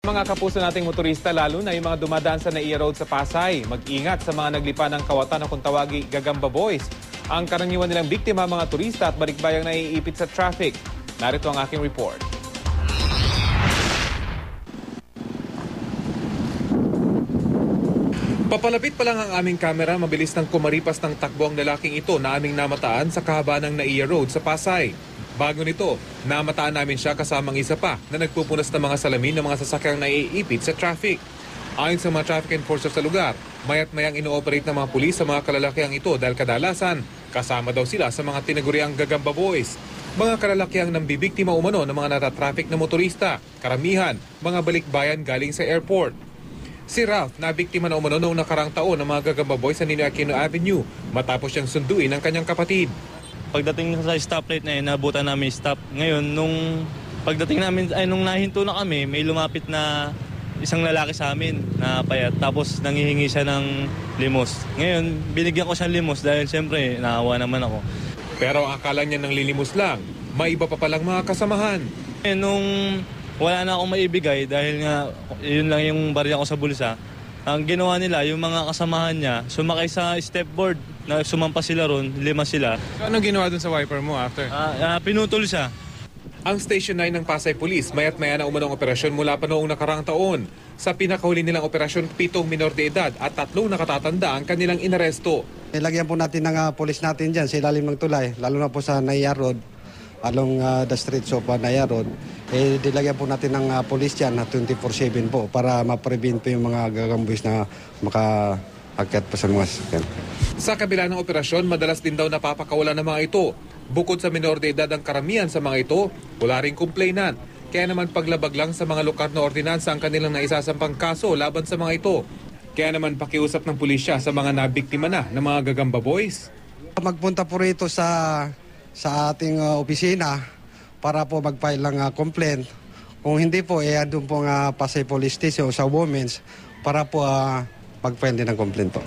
Mga kapuso nating motorista, lalo na yung mga dumadaan sa NAIA Road sa Pasay, mag-ingat sa mga naglipa ng kawatan na kung tawagi Gagamba Boys. Ang karaniwan nilang biktima mga turista at balikbayang naiipit sa traffic. Narito ang aking report. Papalapit pa lang ang aming kamera, mabilis nang kumaripas ng takbo ang lalaking ito na aming namataan sa kahaba ng NAIA Road sa Pasay. Bago nito, namataan namin siya kasamang isa pa na nagpupunas ng mga salamin ng mga sasakyang naiipit sa traffic. Ayon sa mga traffic enforcer sa lugar, mayat-mayang ino-operate ng mga pulis sa mga kalalakiang ito dahil kadalasan kasama daw sila sa mga tinaguriang Gagamba Boys. Mga kalalakiang nambibiktima umano ng mga natatraffic na motorista, karamihan, mga balikbayan galing sa airport. Si Ralph nabiktima na umano noong nakarang taon ng mga Gagamba Boys sa Ninoy Aquino Avenue matapos siyang sunduin ng kanyang kapatid. Pagdating sa stoplight na yun, nabutan namin stop. Ngayon, nung pagdating namin, nung nahinto na kami, may lumapit na isang lalaki sa amin na payat. Tapos nangihingi siya ng limos. Ngayon, binigyan ko siya limos dahil siyempre, naawa naman ako. Pero akala niya ng lilimos lang, may iba pa palang mga kasamahan. Nung wala na akong maibigay dahil nga yun lang yung barya ko sa bulsa, ang ginawa nila, yung mga kasamahan niya, sumakay sa stepboard na sumampa sila ron, 5 sila. So, anong ginawa dun sa wiper mo after? Pinutol siya. Ang Station 9 ng Pasay Police, mayat-maya na umanong operasyon mula pa noong nakarang taon. Sa pinakahuli nilang operasyon, 7 minor de edad at 3 nakatatanda ang kanilang inaresto. Ilagyan po natin ng pulis natin dyan sa ilalim ng tulay, lalo na po sa NAIA Road, along the streets of NAIA Road. Dilagyan po natin ng pulis dyan na 24/7 po para ma-prevent po yung mga gagamboys na maka-akyat po sa mga sasakyan. Sa kabila ng operasyon, madalas din daw napapakawalan ng mga ito. Bukod sa minor de edad ang karamihan sa mga ito, wala ring complainant. Kaya naman paglabag lang sa mga lokal na ordinansa ang kanilang naisasampang kaso laban sa mga ito. Kaya naman pakiusap ng pulisya sa mga nabiktima na ng mga Gagamba Boys. Magpunta po rito sa ating opisina para po mag-file ng complaint. Kung hindi po, andun po ang Pasay Police Station sa Women's para po mag-file din ng complaint po.